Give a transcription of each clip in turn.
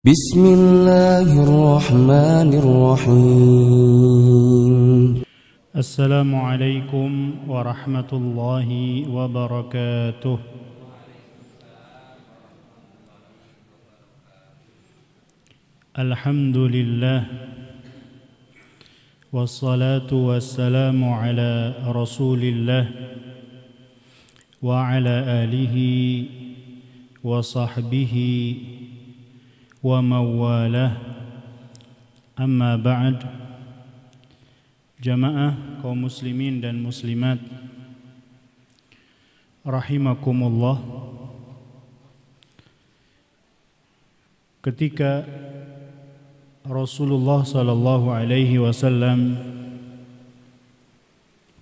Bismillahirrahmanirrahim. Assalamualaikum warahmatullahi wabarakatuh. Alhamdulillah, wassalatu wassalamu ala rasulillah wa ala alihi wa sahbihi wa mawalah. Amma ba'd. Jamaah kaum muslimin dan muslimat rahimakumullah, ketika Rasulullah sallallahu alaihi wasallam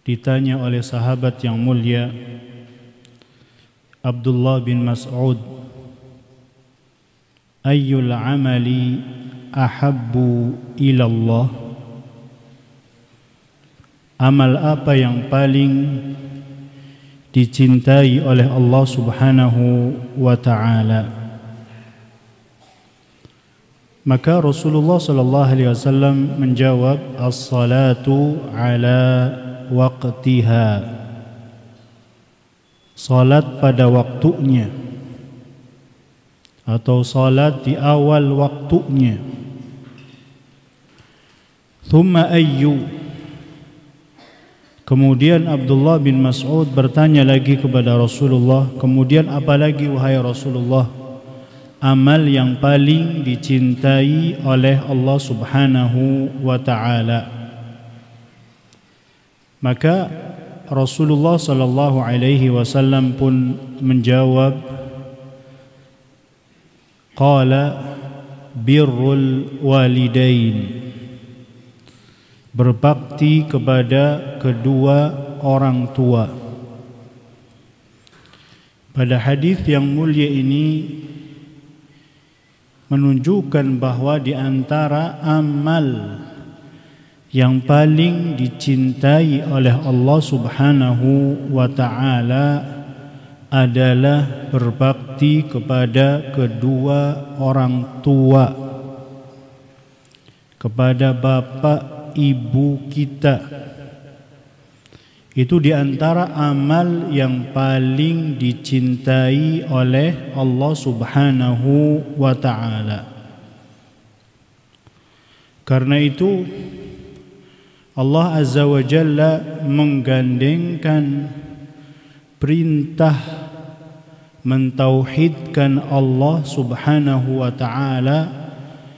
ditanya oleh sahabat yang mulia Abdullah bin Mas'ud, ayyul amali ahabbu ilallah, amal apa yang paling dicintai oleh Allah subhanahu wa ta'ala? Maka Rasulullah sallallahu alaihi wasallam menjawab, as-salatu ala waqtiha, salat pada waktunya atau salat di awal waktunya. Thumma ayyu, kemudian Abdullah bin Mas'ud bertanya lagi kepada Rasulullah, kemudian apa lagi wahai Rasulullah, amal yang paling dicintai oleh Allah subhanahu wa ta'ala? Maka Rasulullah sallallahu alaihi wasallam pun menjawab, qala birrul walidain, berbakti kepada kedua orang tua. Pada hadis yang mulia ini menunjukkan bahwa di antara amal yang paling dicintai oleh Allah subhanahu wa ta'ala adalah berbakti kepada kedua orang tua, kepada bapak ibu kita. Itu di antara amal yang paling dicintai oleh Allah subhanahu wa ta'ala. Karena itu Allah azza wa jalla menggandengkan perintah mentauhidkan Allah subhanahu wa ta'ala,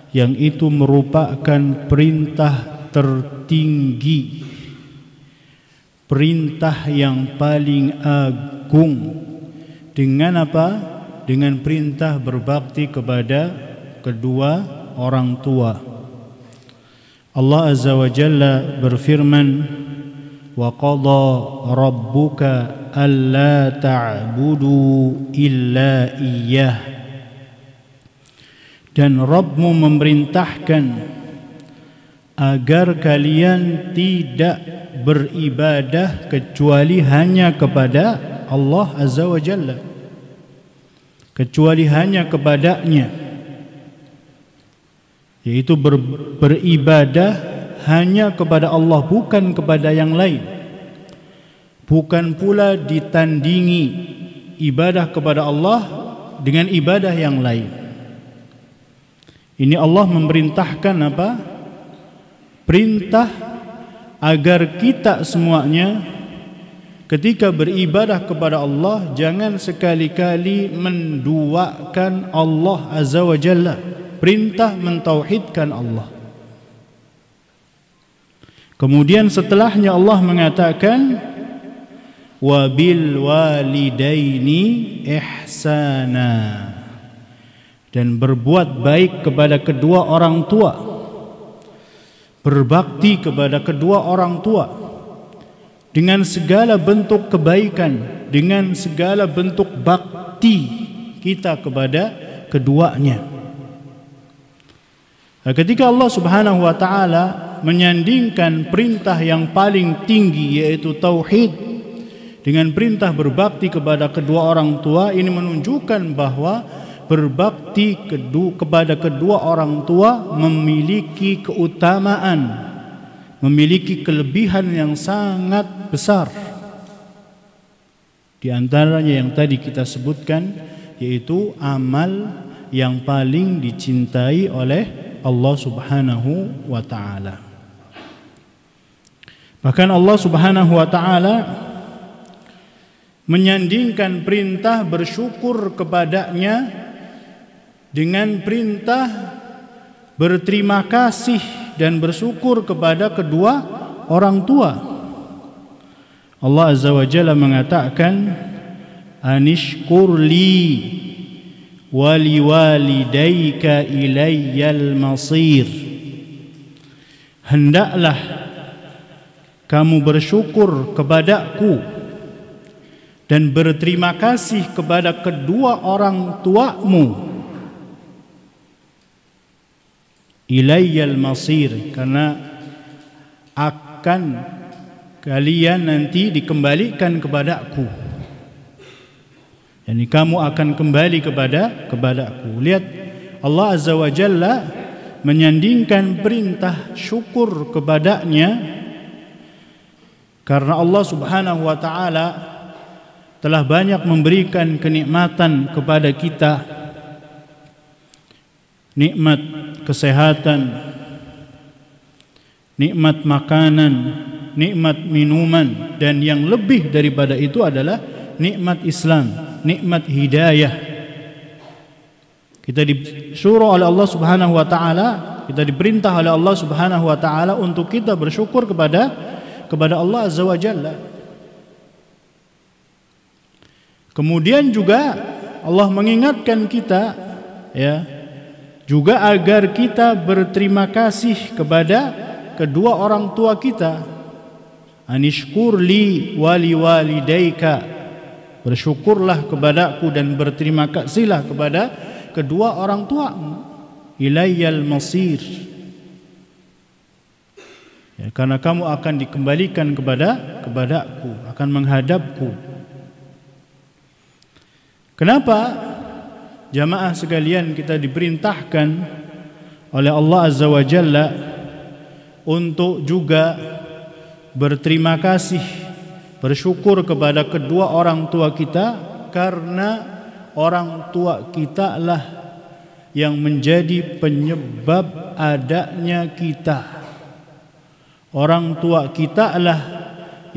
yang itu merupakan perintah tertinggi, perintah yang paling agung. Dengan apa? Dengan perintah berbakti kepada kedua orang tua. Allah azza wa jalla berfirman, wa qada rabbuka alla ta'budu illa iyyah, dan Rabbmu memerintahkan agar kalian tidak beribadah kecuali hanya kepada Allah azza wa jalla, kecuali hanya kepadanya, yaitu beribadah hanya kepada Allah, bukan kepada yang lain. Bukan pula ditandingi ibadah kepada Allah dengan ibadah yang lain. Ini Allah memerintahkan apa? Perintah agar kita semuanya ketika beribadah kepada Allah jangan sekali-kali menduakan Allah azza wa jalla. Perintah mentauhidkan Allah. Kemudian setelahnya Allah mengatakan, wa bil walidaini ihsana, dan berbuat baik kepada kedua orang tua, berbakti kepada kedua orang tua dengan segala bentuk kebaikan, dengan segala bentuk bakti kita kepada keduanya. Ketika Allah subhanahu wa ta'ala menyandingkan perintah yang paling tinggi, yaitu tauhid, dengan perintah berbakti kepada kedua orang tua, ini menunjukkan bahwa berbakti kepada kedua orang tua memiliki keutamaan, memiliki kelebihan yang sangat besar. Di antaranya yang tadi kita sebutkan, yaitu amal yang paling dicintai oleh Allah Subhanahu wa taala. Bahkan Allah Subhanahu wa taala menyandingkan perintah bersyukur kepadanya dengan perintah berterima kasih dan bersyukur kepada kedua orang tua. Allah Azza wa Jalla mengatakan, anishkur li wali walidayka ilayyal masir. Hendaklah kamu bersyukur kepadaku dan berterima kasih kepada kedua orang tuamu. Ilayyal masir, karena akan kalian nanti dikembalikan kepadaku. Yani kamu akan kembali kepadaku. Lihat, Allah Azza wa Jalla menyandingkan perintah syukur kepadanya karena Allah Subhanahu wa taala telah banyak memberikan kenikmatan kepada kita. Nikmat kesehatan, nikmat makanan, nikmat minuman, dan yang lebih daripada itu adalah nikmat Islam, nikmat hidayah. Kita disuruh oleh Allah Subhanahu wa taala, kita diperintah oleh Allah Subhanahu wa taala untuk kita bersyukur kepada Allah Azza wa Jalla. Kemudian juga Allah mengingatkan kita, ya, juga agar kita berterima kasih kepada kedua orang tua kita. Anishkur li wali walidayka, bersyukurlah kepadaku dan berterima kasihlah kepada kedua orang tuamu. Ilayyal masir, ya, karena kamu akan dikembalikan kepadaku, akan menghadapku. Kenapa jamaah sekalian kita diperintahkan oleh Allah Azza wa Jalla untuk juga berterima kasih, bersyukur kepada kedua orang tua kita? Karena orang tua kita lah yang menjadi penyebab adanya kita. Orang tua kita lah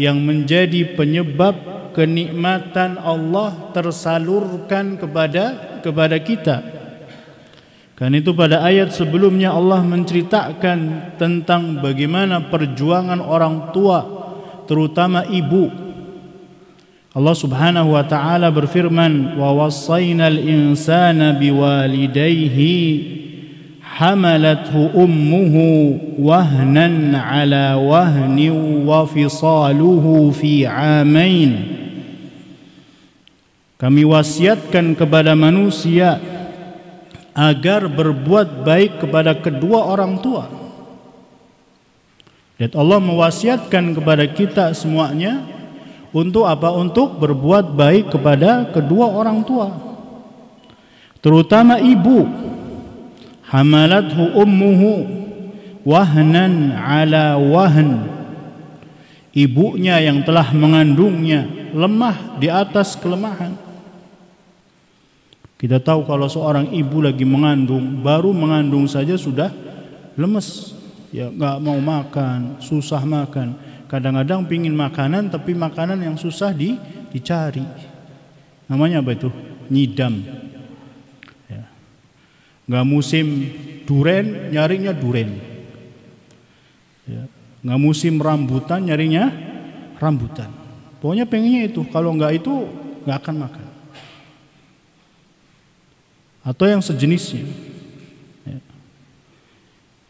yang menjadi penyebab kenikmatan Allah tersalurkan kepada kita. Karena itu pada ayat sebelumnya Allah menceritakan tentang bagaimana perjuangan orang tua, terutama ibu. Allah Subhanahu wa taala berfirman, "Wa wassaynal insana biwalidayhi hamalathu ummuhu wahnan ala wahnin wa fisaluhu fi 'amain." Kami wasiatkan kepada manusia agar berbuat baik kepada kedua orang tua. Dan Allah mewasiatkan kepada kita semuanya untuk apa? Untuk berbuat baik kepada kedua orang tua, terutama ibu. Hamalathu ummuhu wahnan ala wahn. Ibunya yang telah mengandungnya lemah di atas kelemahan. Kita tahu kalau seorang ibu lagi mengandung, baru mengandung saja sudah lemes, ya, nggak mau makan, susah makan. Kadang-kadang pingin makanan, tapi makanan yang susah dicari. Namanya apa itu? Nyidam. Ya. Nggak musim duren, nyarinya duren. Ya. Nggak musim rambutan, nyarinya rambutan. Pokoknya pengennya itu. Kalau nggak itu, nggak akan makan. Atau yang sejenisnya. Ya.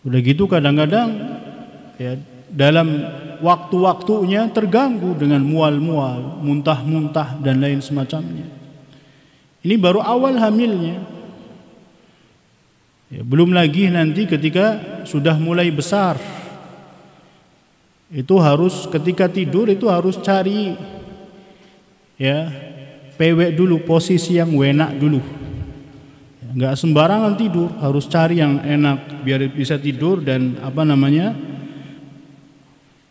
Udah gitu kadang-kadang, ya, dalam waktu-waktunya terganggu dengan mual-mual, muntah-muntah dan lain semacamnya. Ini baru awal hamilnya. Ya, belum lagi nanti ketika sudah mulai besar, itu harus ketika tidur itu harus cari, ya, pewek dulu, posisi yang enak dulu. nggak sembarangan tidur, harus cari yang enak biar bisa tidur, dan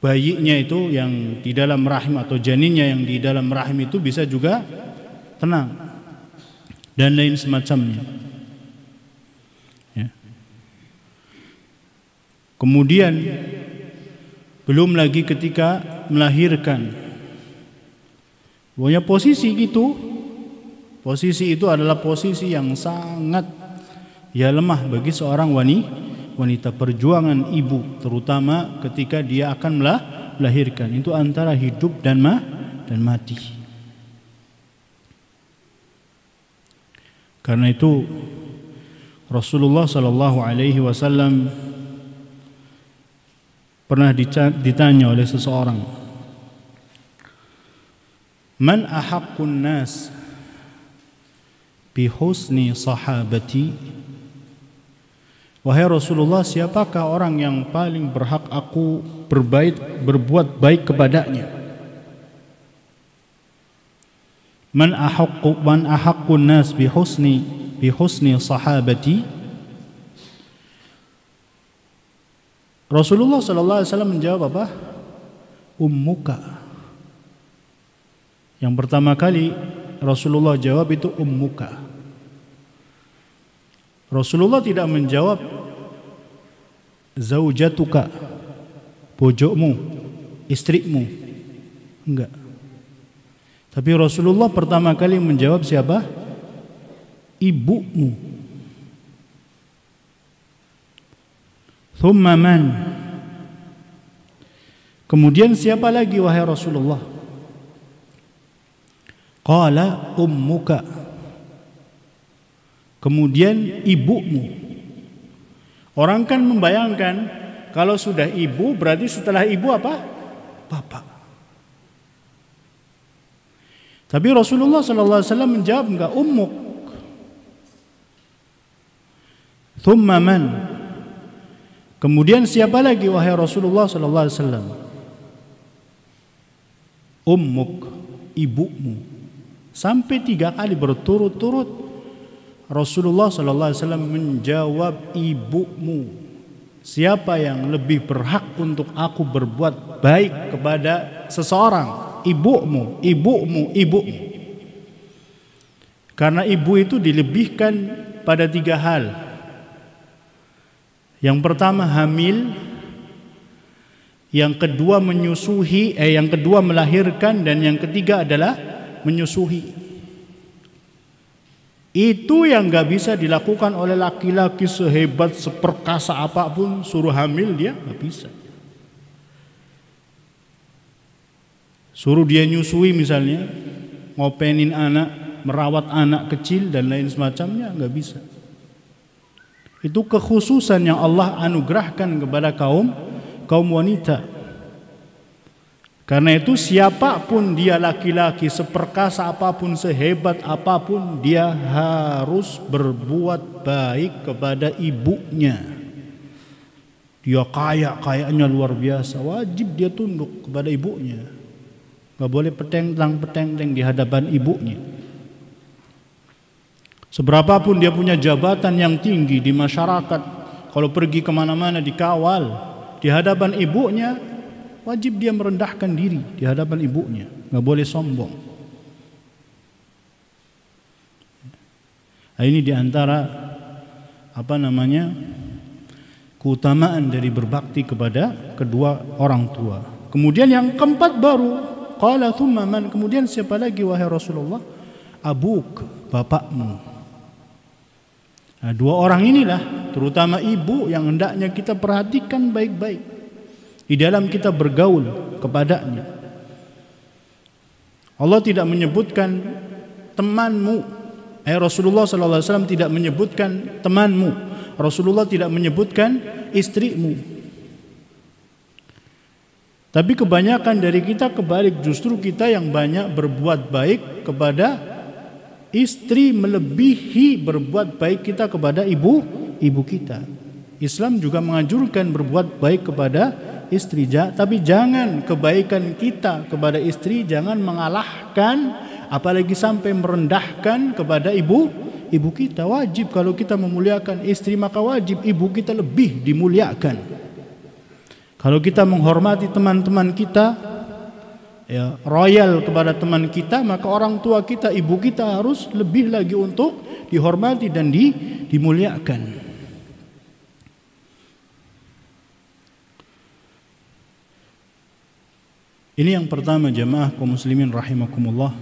bayinya itu yang di dalam rahim atau janinnya yang di dalam rahim itu bisa juga tenang dan lain semacamnya. Ya. Kemudian belum lagi ketika melahirkan, pokoknya posisi itu adalah posisi yang sangat lemah bagi seorang wanita. Perjuangan ibu terutama ketika dia akan melahirkan itu antara hidup dan mati. Karena itu Rasulullah sallallahu alaihi wasallam pernah ditanya oleh seseorang, "Man ahaqqun nas bi husni sahabati?" Wahai Rasulullah, siapakah orang yang paling berhak aku berbuat baik kepadanya? Man ahaqqun nas bi husni sahabati? Rasulullah sallallahu alaihi wasallam menjawab apa? Ummuka. Yang pertama kali Rasulullah jawab itu ummuka. Rasulullah tidak menjawab zaujatuka, bojokmu, istrimu. Enggak. Tapi Rasulullah pertama kali menjawab siapa? Ibumu. Thumma man? Kemudian siapa lagi wahai Rasulullah? Qala ummuka. Kemudian ibumu. Orang kan membayangkan kalau sudah ibu berarti setelah ibu apa? Bapak. Tapi Rasulullah sallallahu alaihi wasallam menjawab enggak, ummuk. Thumma man? Kemudian siapa lagi wahai Rasulullah sallallahu alaihi wasallam? Ummuk, ibumu. Sampai 3 kali berturut-turut Rasulullah sallallahu alaihi wasallam menjawab ibumu. Siapa yang lebih berhak untuk aku berbuat baik kepada seseorang? Ibumu, ibumu, ibumu. Karena ibu itu dilebihkan pada 3 hal. Yang pertama hamil, yang kedua menyusui, yang kedua melahirkan, dan yang ketiga adalah menyusui. Itu yang gak bisa dilakukan oleh laki-laki sehebat, seperkasa apapun, suruh hamil dia gak bisa. Suruh dia nyusui misalnya, ngopenin anak, merawat anak kecil dan lain semacamnya, gak bisa. Itu kekhususan yang Allah anugerahkan kepada kaum wanita. Karena itu siapapun dia, laki-laki seperkasa apapun, sehebat apapun, dia harus berbuat baik kepada ibunya. Dia kayaknya luar biasa, wajib dia tunduk kepada ibunya. Gak boleh peteng-teng di hadapan ibunya. Seberapapun dia punya jabatan yang tinggi di masyarakat, kalau pergi kemana-mana dikawal, di hadapan ibunya wajib dia merendahkan diri di hadapan ibunya, nggak boleh sombong. Nah, ini diantara keutamaan dari berbakti kepada kedua orang tua. Kemudian yang keempat baru qala thumma man, kemudian siapa lagi wahai Rasulullah? Abuk, bapakmu. Nah, 2 orang inilah terutama ibu yang hendaknya kita perhatikan baik-baik di dalam kita bergaul kepadanya. Allah tidak menyebutkan temanmu. Rasulullah sallallahu alaihi wasallam tidak menyebutkan temanmu. Rasulullah tidak menyebutkan istrimu. Tapi kebanyakan dari kita kebalik, justru kita yang banyak berbuat baik kepada istri melebihi berbuat baik kita kepada ibu kita. Islam juga menganjurkan berbuat baik kepada istri, tapi jangan kebaikan kita kepada istri jangan mengalahkan, apalagi sampai merendahkan kepada ibu ibu kita. Wajib kalau kita memuliakan istri, maka wajib ibu kita lebih dimuliakan. Kalau kita menghormati teman-teman kita, ya, royal kepada teman kita, maka orang tua kita, ibu kita harus lebih lagi untuk dihormati dan dimuliakan. Ini yang pertama, jamaah kaum muslimin rahimakumullah.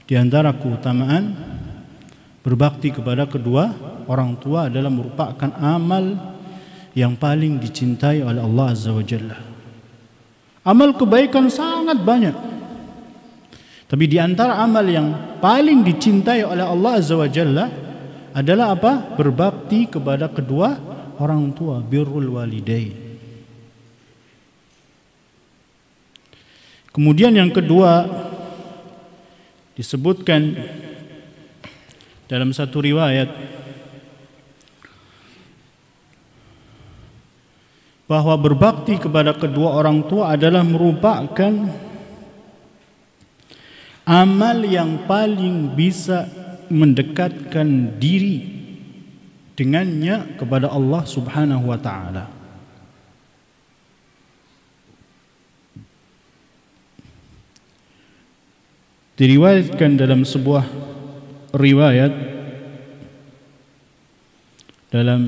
Di antara keutamaan berbakti kepada kedua orang tua adalah merupakan amal yang paling dicintai oleh Allah Azza wa Jalla. Amal kebaikan sangat banyak, tapi di antara amal yang paling dicintai oleh Allah Azza wa Jalla adalah apa? Berbakti kepada kedua orang tua, birrul walidain. Kemudian yang kedua disebutkan dalam satu riwayat bahwa berbakti kepada kedua orang tua adalah merupakan amal yang paling bisa mendekatkan diri dengannya kepada Allah Subhanahu wa taala. Diriwayatkan dalam sebuah riwayat dalam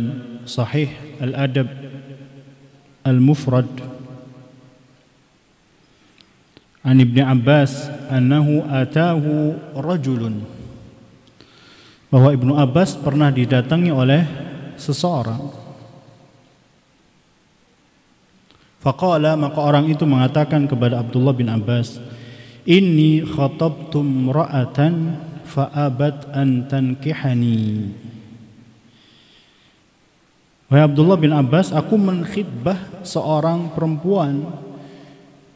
Sahih Al-Adab Al-Mufrad an Ibn Abbas annahu atahu rajulun, bahwa Ibnu Abbas pernah didatangi oleh seseorang. Faqala, maka orang itu mengatakan kepada Abdullah bin Abbas, inni khatabtu imra'atan fa'abat an tankihani. Wahai Abdullah bin Abbas, aku menkhitbah seorang perempuan,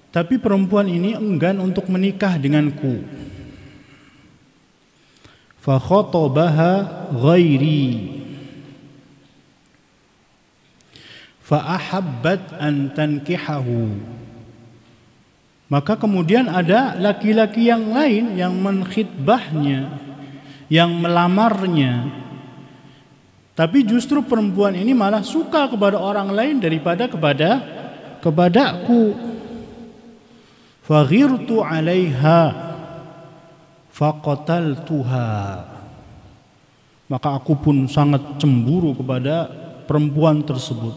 tapi perempuan ini enggan untuk menikah denganku. Fa khatabaha ghairi fa ahabbat an tankihahu. Maka kemudian ada laki-laki yang lain yang menkhitbahnya, yang melamarnya. Tapi justru perempuan ini malah suka kepada orang lain daripada kepadaku. Faghirtu 'alaiha faqataltuha. Maka aku pun sangat cemburu kepada perempuan tersebut.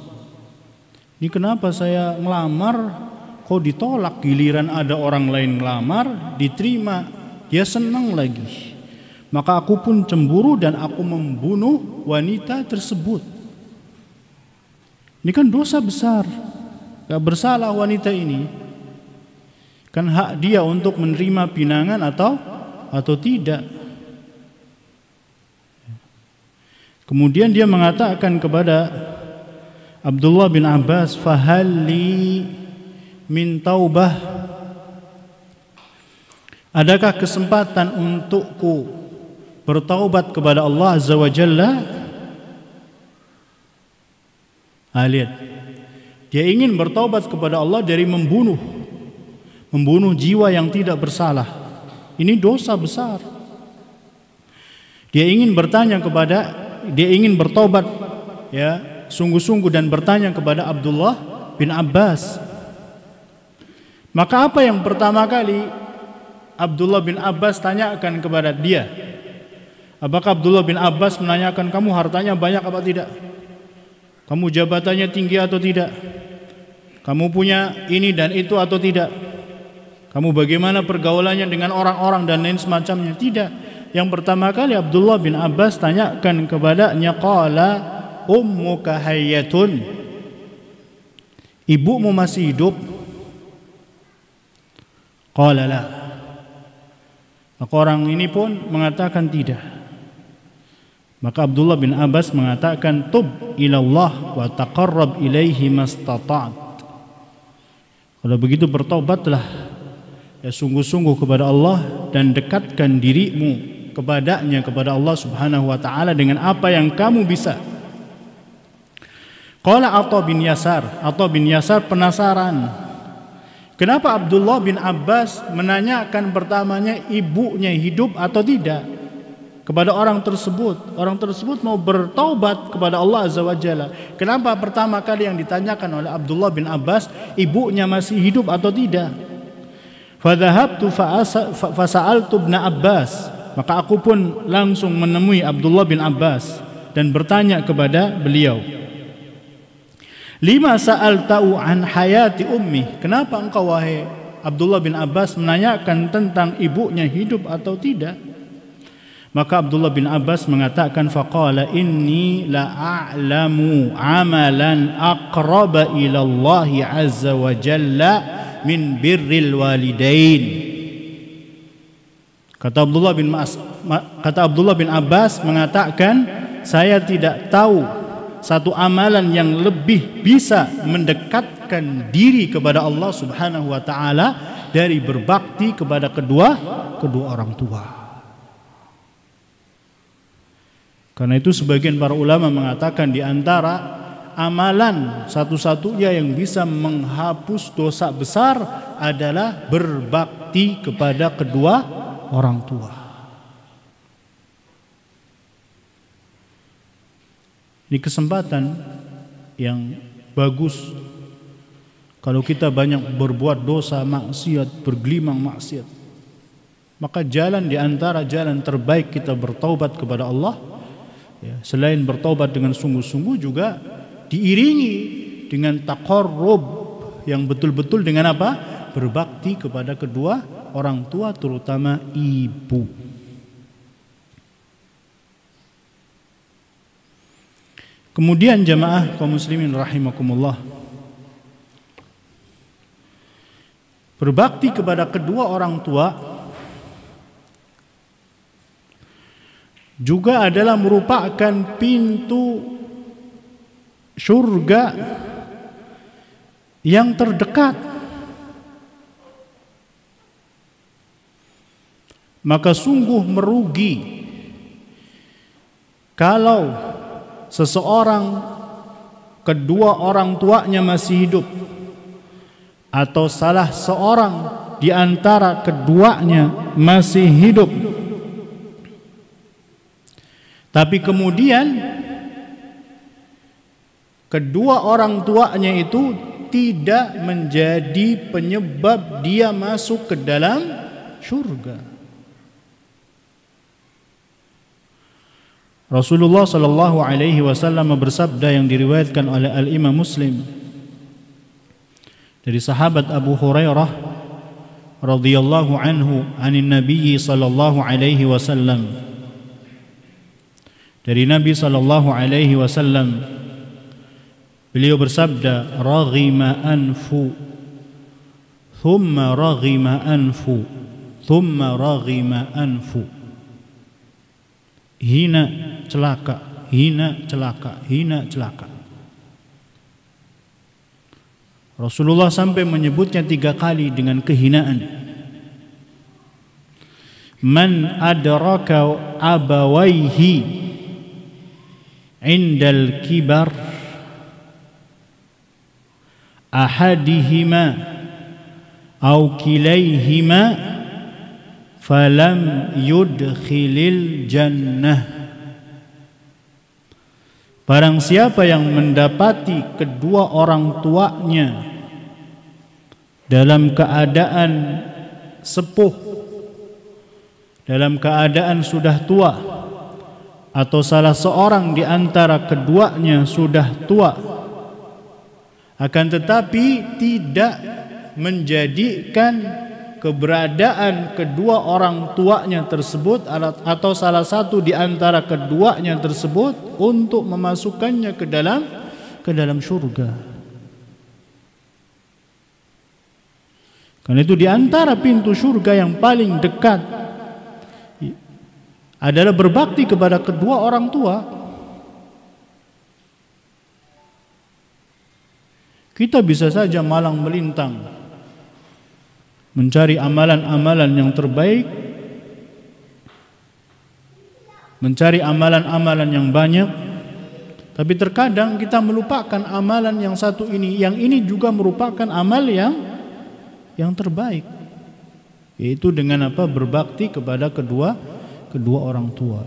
Ini kenapa saya ngelamar kok ditolak, giliran ada orang lain ngelamar diterima, dia senang lagi. Maka aku pun cemburu dan aku membunuh wanita tersebut. Ini kan dosa besar, gak bersalah wanita ini. Kan hak dia untuk menerima pinangan atau tidak. Kemudian dia mengatakan kepada Abdullah bin Abbas, fahalli min taubah, adakah kesempatan untukku bertaubat kepada Allah Azza wa Jalla? Lihat, dia ingin bertaubat kepada Allah dari membunuh jiwa yang tidak bersalah. Ini dosa besar. Dia ingin bertaubat, ya, sungguh-sungguh dan bertanya kepada Abdullah bin Abbas. Maka apa yang pertama kali Abdullah bin Abbas tanyakan kepada dia? Apakah Abdullah bin Abbas menanyakan, kamu hartanya banyak apa tidak? Kamu jabatannya tinggi atau tidak? Kamu punya ini dan itu atau tidak? Kamu bagaimana pergaulannya dengan orang-orang dan lain semacamnya? Tidak. Yang pertama kali Abdullah bin Abbas tanyakan kepadanya, qala ummuka hayyatun, ibumu masih hidup? Qala la. Maka orang ini pun mengatakan tidak. Maka Abdullah bin Abbas mengatakan, tub ilallah wa taqarrab ilaihi mastata'at. Kalau begitu bertaubatlah, ya, sungguh-sungguh kepada Allah dan dekatkan dirimu kepadanya, kepada Allah Subhanahu wa taala dengan apa yang kamu bisa. Qala Atha bin Yasar penasaran, kenapa Abdullah bin Abbas menanyakan pertamanya ibunya hidup atau tidak? kepada orang tersebut mau bertaubat kepada Allah Azza wa Jalla. Kenapa pertama kali yang ditanyakan oleh Abdullah bin Abbas, ibunya masih hidup atau tidak? Fadhahabtu fasa'altu ibn Abbas, maka aku pun langsung menemui Abdullah bin Abbas dan bertanya kepada beliau, lima sa'alta'u an hayati ummi, kenapa engkau wahai Abdullah bin Abbas menanyakan tentang ibunya hidup atau tidak? Maka Abdullah bin Abbas mengatakan, faqala inni la a'lamu amalan aqraba ila Allah azza wa jalla min birril walidain. Kata Abdullah bin Abbas mengatakan, saya tidak tahu satu amalan yang lebih bisa mendekatkan diri kepada Allah Subhanahu wa taala dari berbakti kepada kedua orang tua. Karena itu sebagian para ulama mengatakan di antara amalan satu-satunya yang bisa menghapus dosa besar adalah berbakti kepada kedua orang tua. Ini kesempatan yang bagus kalau kita banyak berbuat dosa, maksiat, bergelimang maksiat. Maka jalan di antara jalan terbaik kita bertaubat kepada Allah, ya, selain bertaubat dengan sungguh-sungguh juga diiringi dengan taqarrub yang betul-betul dengan apa? Berbakti kepada kedua orang tua, terutama ibu. Kemudian jamaah kaum muslimin rahimakumullah, berbakti kepada kedua orang tua juga adalah merupakan pintu surga yang terdekat. Maka sungguh merugi kalau seseorang kedua orang tuanya masih hidup atau salah seorang di antara keduanya masih hidup, tapi kemudian kedua orang tuanya itu tidak menjadi penyebab dia masuk ke dalam surga. Rasulullah sallallahu alaihi wasallam bersabda yang diriwayatkan oleh Al-Imam Muslim dari sahabat Abu Hurairah radhiyallahu anhu anin Nabi sallallahu alaihi wasallam, dari Nabi sallallahu alaihi wasallam beliau bersabda, raghima anfu thumma raghima anfu thumma raghima anfu, hina celaka, hina celaka, hina celaka. Rasulullah sampai menyebutnya 3 kali dengan kehinaan. Man adraka abawaihi indal kibar ahadihima au kilaihima falam yudkhilil jannah. Barang siapa yang mendapati kedua orang tuanya dalam keadaan sepuh, dalam keadaan sudah tua, atau salah seorang di antara keduanya sudah tua, akan tetapi tidak menjadikan keberadaan kedua orang tuanya tersebut atau salah satu di antara keduanya tersebut untuk memasukkannya ke dalam surga. Karena itu di antara pintu surga yang paling dekat adalah berbakti kepada kedua orang tua. Kita bisa saja malang melintang mencari amalan-amalan yang terbaik, mencari amalan-amalan yang banyak, tapi terkadang kita melupakan amalan yang satu ini. Yang ini juga merupakan amal yang terbaik, yaitu dengan apa? Berbakti kepada kedua orang tua.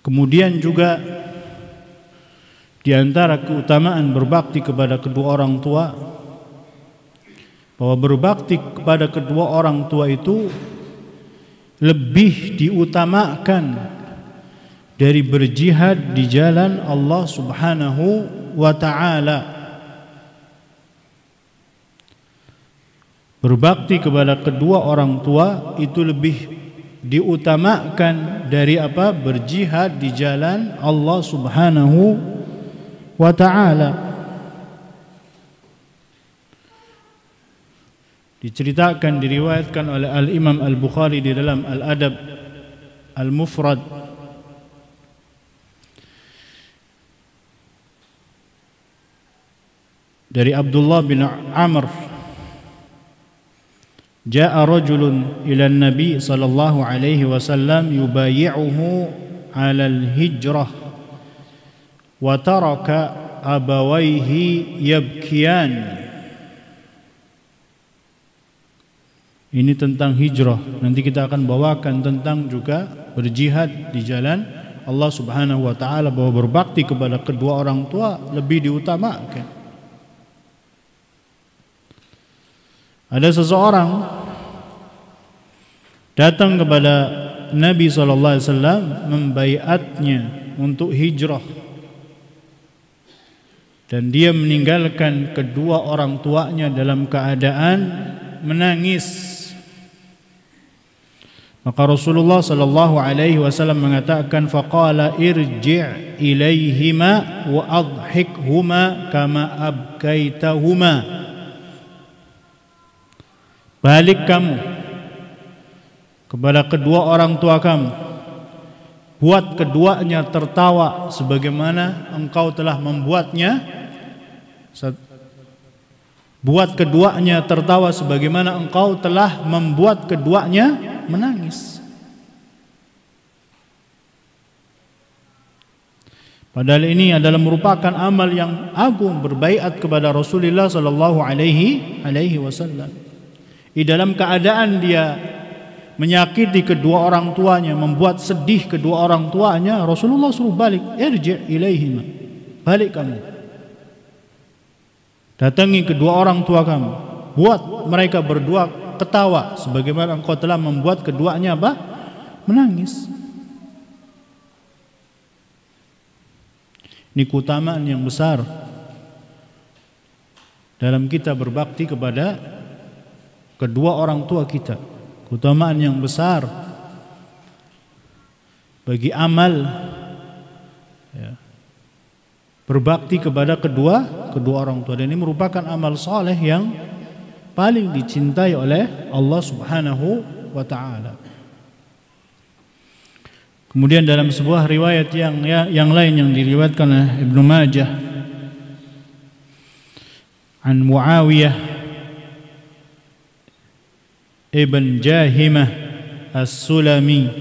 Kemudian juga di antara keutamaan berbakti kepada kedua orang tua, bahwa berbakti kepada kedua orang tua itu lebih diutamakan dari berjihad di jalan Allah Subhanahu wa ta'ala. Berbakti kepada kedua orang tua itu lebih diutamakan dari apa? Berjihad di jalan Allah Subhanahu wa ta'ala. Diceritakan, diriwayatkan oleh Al-Imam Al-Bukhari di dalam Al-Adab Al-Mufrad dari Abdullah bin Amr, Ja'a rajulun ila an-nabi sallallahu alaihi wasallam yubayi'uhu 'ala al-hijrah wa taraka abawayhi yabkiyan. Ini tentang hijrah. Nanti kita akan bawakan tentang juga berjihad di jalan Allah Subhanahu wa taala, bahwa berbakti kepada kedua orang tua lebih diutamakan. Ada seseorang datang kepada Nabi sallallahu alaihi wasallam membaiatnya untuk hijrah, dan dia meninggalkan kedua orang tuanya dalam keadaan menangis. Maka Rasulullah sallallahu alaihi wasallam mengatakan, faqala irji' ilaihima wa adhikhuma kama abkaitahuma. Balik kamu kepada kedua orang tua kamu, buat keduanya tertawa sebagaimana engkau telah membuatnya, buat keduanya tertawa sebagaimana engkau telah membuat keduanya menangis. Padahal ini adalah merupakan amal yang agung, berbaiat kepada Rasulullah sallallahu alaihi wasallam. Di dalam keadaan dia menyakiti kedua orang tuanya, membuat sedih kedua orang tuanya, Rasulullah suruh balik, irji' ilaihima, balik kamu, datangi kedua orang tua kamu, buat mereka berdua ketawa sebagaimana engkau telah membuat keduanya apa? Menangis. Ini keutamaan yang besar dalam kita berbakti kepada kedua orang tua kita, keutamaan yang besar bagi amal ya, berbakti kepada kedua orang tua, dan ini merupakan amal saleh yang paling dicintai oleh Allah Subhanahu wa ta'ala. Kemudian dalam sebuah riwayat yang lain yang diriwayatkan oleh Ibnu Majah, an Muawiyah Ibn Jahimah As-Sulami,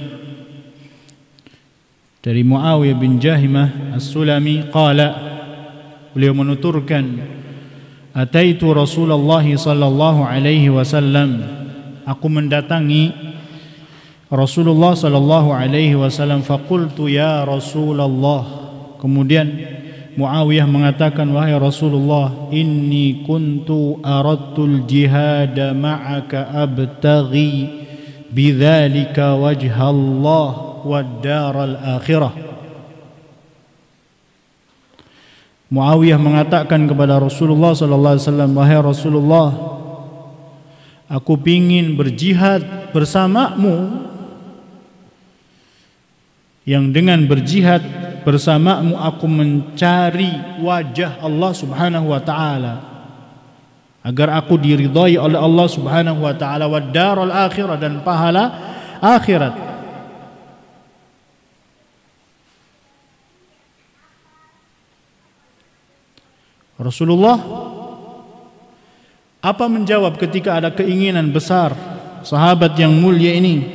dari Muawiyah bin Jahimah As-Sulami, qala, beliau menuturkan, ataitu Rasulullah sallallahu alaihi wasallam, aku mendatangi Rasulullah sallallahu alaihi wasallam, faqultu ya Rasulullah, kemudian Muawiyah mengatakan, wahai Rasulullah, inni kuntu aradtul jihada ma'aka abtaghi bidzalika wajhallah wad daral akhirah. Muawiyah mengatakan kepada Rasulullah sallallahu alaihi wasallam, wahai Rasulullah, aku ingin berjihad bersamamu, yang dengan berjihad bersamamu aku mencari wajah Allah Subhanahu wa ta'ala, agar aku diridhai oleh Allah Subhanahu wa ta'ala, wad daral akhirah, dan pahala akhirat. Rasulullah apa menjawab ketika ada keinginan besar sahabat yang mulia ini?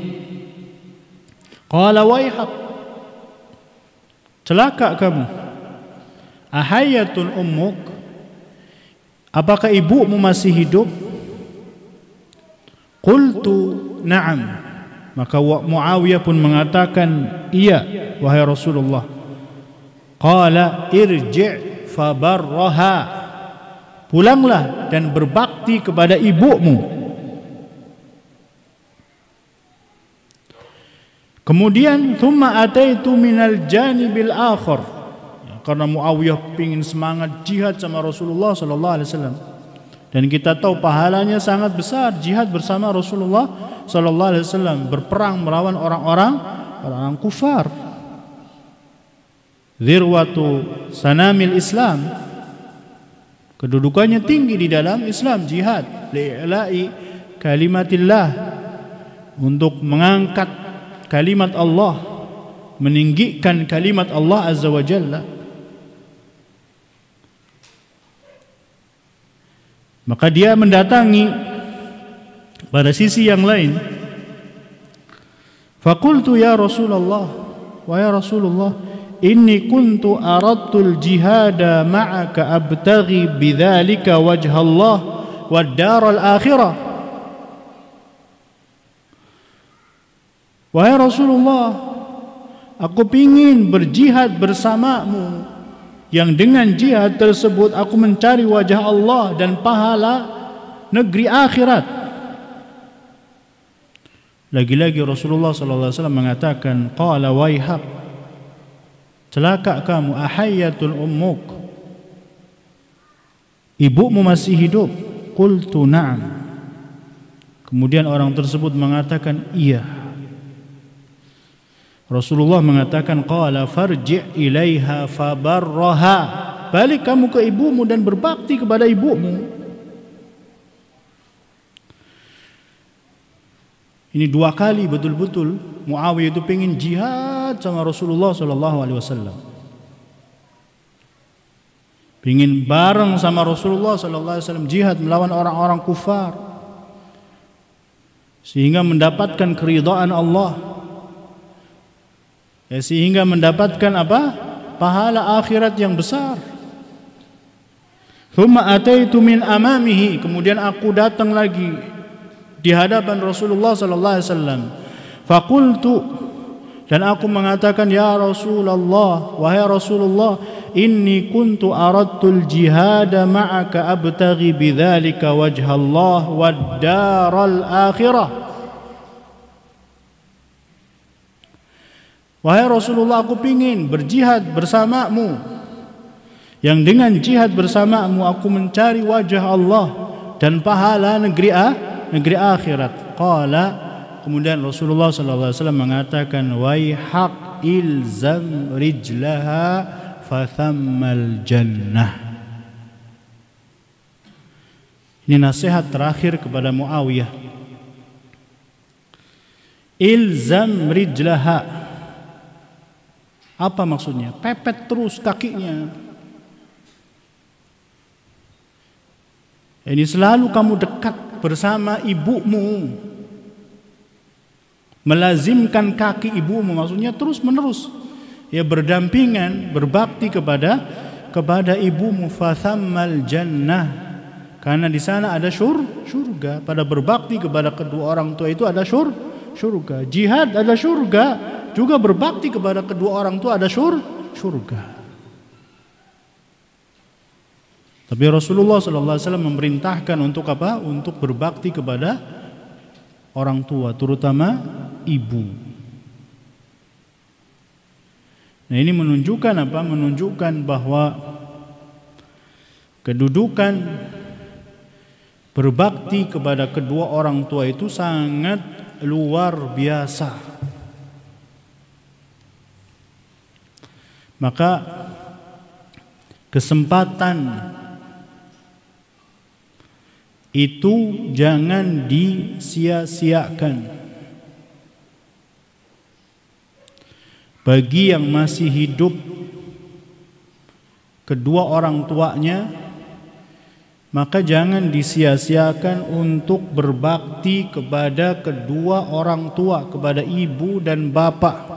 Qala waihak, celaka kamu. Ahayatun ummuk, apakah ibumu masih hidup? Qultu na'am, maka Muawiyah pun mengatakan iya. wahai Rasulullah? Qala irji' fabarraha, pulanglah dan berbakti kepada ibumu. Kemudian thumma ataitu minal janibil akhar, karena Muawiyah pingin semangat jihad sama Rasulullah sallallahu alaihi wasallam, dan kita tahu pahalanya sangat besar jihad bersama Rasulullah sallallahu alaihi wasallam, berperang melawan orang-orang kufar. Zirwatu sanamil Islam, kedudukannya tinggi di dalam Islam, jihad li'la'i kalimatillah, untuk mengangkat kalimat Allah, meninggikan kalimat Allah azza wa jalla. Maka dia mendatangi pada sisi yang lain. Faqultu ya Rasulullah, wa ya Rasulullah, inni kuntu aradtul jihada ma'aka abtaghi bidzalika wajha Allah wad daral akhirah. Wahai Rasulullah, aku ingin berjihad bersamamu, yang dengan jihad tersebut aku mencari wajah Allah dan pahala negeri akhirat. Lagi-lagi Rasulullah sallallahu alaihi wasallam mengatakan, qala waihak, celaka kamu, ahayyatul ummuk, ibumu masih hidup? Qultu na'am. Kemudian orang tersebut mengatakan iya. Rasulullah mengatakan, qala farji' ilaiha fabarraha, balik kamu ke ibumu dan berbakti kepada ibumu. Ini dua kali betul-betul Muawiyah itu pengen jihad sama Rasulullah sallallahu alaihi wasallam, pengen bareng sama Rasulullah sallallahu alaihi wasallam jihad melawan orang-orang kufar, sehingga mendapatkan keridhaan Allah, ya, sehingga mendapatkan apa? Pahala akhirat yang besar. Thumma ataitu min amamihi, kemudian aku datang lagi di hadapan Rasulullah sallallahu alaihi wasallam. Faqultu, dan aku mengatakan, ya Rasulullah, wahai Rasulullah, inni kuntu aradtul jihada ma'aka abtaghi bidzalika wajha Allah wad daral akhirah. Wahai Rasulullah, aku ingin berjihad bersamamu, yang dengan jihad bersamamu aku mencari wajah Allah dan pahala negeri akhirat. Qala, kemudian Rasulullah sallallahu alaihi wasallam mengatakan, waihaq ilzam rijlaha fathammal jannah. Ini nasihat terakhir kepada Muawiyah. Ilzam rijlaha, apa maksudnya? Pepet terus kakinya. Ini selalu kamu dekat bersama ibumu, melazimkan kaki ibumu, maksudnya terus menerus, ya, berdampingan, berbakti kepada ibumu. Fathammal jannah, karena di sana ada surga. Pada berbakti kepada kedua orang tua itu ada surga. Jihad ada surga, juga berbakti kepada kedua orang tua ada surga. Tapi Rasulullah sallallahu alaihi wasallam memerintahkan untuk apa? Untuk berbakti kepada orang tua, terutama ibu. Nah, ini menunjukkan apa? Menunjukkan bahwa kedudukan berbakti kepada kedua orang tua itu sangat luar biasa. Maka kesempatan itu jangan disia-siakan. Bagi yang masih hidup kedua orang tuanya, maka jangan disia-siakan untuk berbakti kepada kedua orang tua, kepada ibu dan bapak.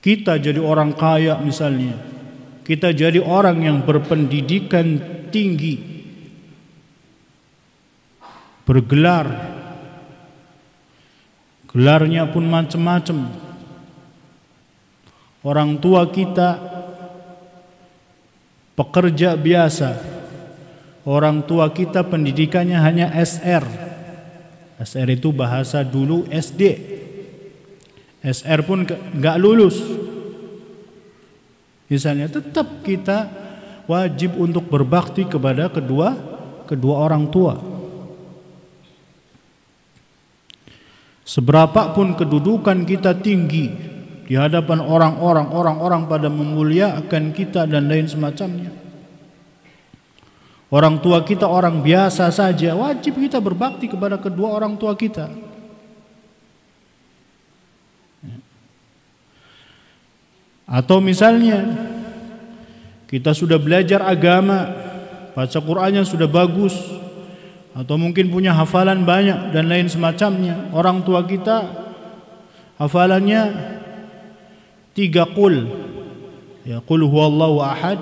Kita jadi orang kaya misalnya, kita jadi orang yang berpendidikan tinggi, bergelar gelarnya pun macam-macam. Orang tua kita pekerja biasa, orang tua kita pendidikannya hanya SR. SR itu bahasa dulu SD. SR pun nggak lulus. Misalnya, tetap kita wajib untuk berbakti kepada kedua orang tua. Seberapapun kedudukan kita tinggi di hadapan orang-orang pada memuliakan kita dan lain semacamnya. Orang tua kita orang biasa saja, wajib kita berbakti kepada kedua orang tua kita. Atau misalnya kita sudah belajar agama, baca Qur'annya sudah bagus, atau mungkin punya hafalan banyak dan lain semacamnya. Orang tua kita hafalannya 3 qul. Ya, qul huwallahu ahad,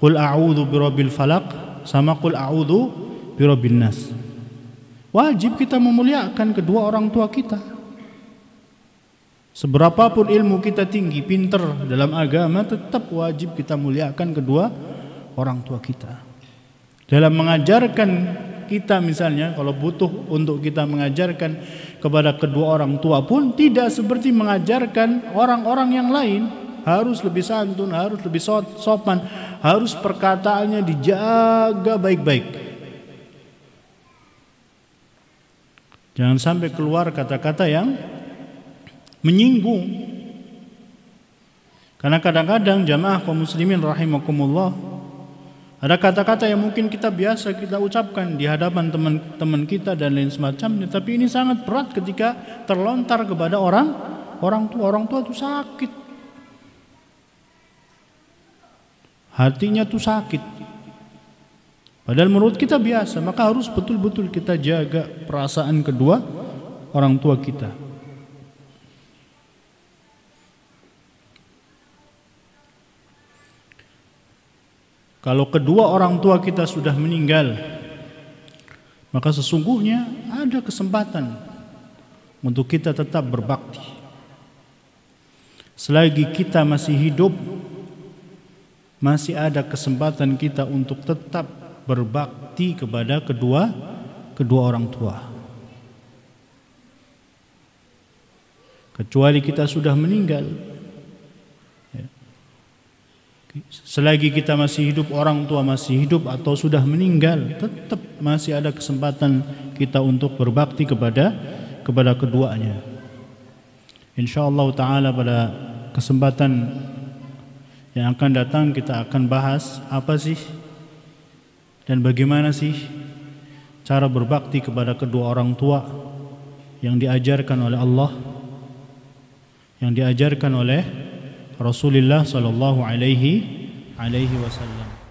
qul a'udzu birabbil falaq, sama qul a'udzu birabbin nas. Wajib kita memuliakan kedua orang tua kita. Seberapapun ilmu kita tinggi, pinter dalam agama, tetap wajib kita muliakan kedua orang tua kita. Dalam mengajarkan kita misalnya, kalau butuh untuk kita mengajarkan kepada kedua orang tua pun tidak seperti mengajarkan orang-orang yang lain. Harus lebih santun, harus lebih sopan, harus perkataannya dijaga baik-baik. Jangan sampai keluar kata-kata yang menyinggung. Karena kadang-kadang jamaah kaum muslimin rahimakumullah, ada kata-kata yang mungkin kita biasa kita ucapkan di hadapan teman-teman kita dan lain semacamnya, tapi ini sangat berat ketika terlontar kepada orang tua. Orang tua itu sakit, hatinya tuh sakit. Padahal menurut kita biasa, maka harus betul-betul kita jaga perasaan kedua orang tua kita. Kalau kedua orang tua kita sudah meninggal, maka sesungguhnya ada kesempatan untuk kita tetap berbakti. Selagi kita masih hidup, masih ada kesempatan kita untuk tetap berbakti kepada kedua orang tua. Kecuali kita sudah meninggal. Selagi kita masih hidup, orang tua masih hidup atau sudah meninggal, tetap masih ada kesempatan kita untuk berbakti kepada keduanya. Insyaallah ta'ala pada kesempatan yang akan datang kita akan bahas apa sih dan bagaimana sih cara berbakti kepada kedua orang tua yang diajarkan oleh Allah, yang diajarkan oleh Rasulullah sallallahu alaihi wasallam.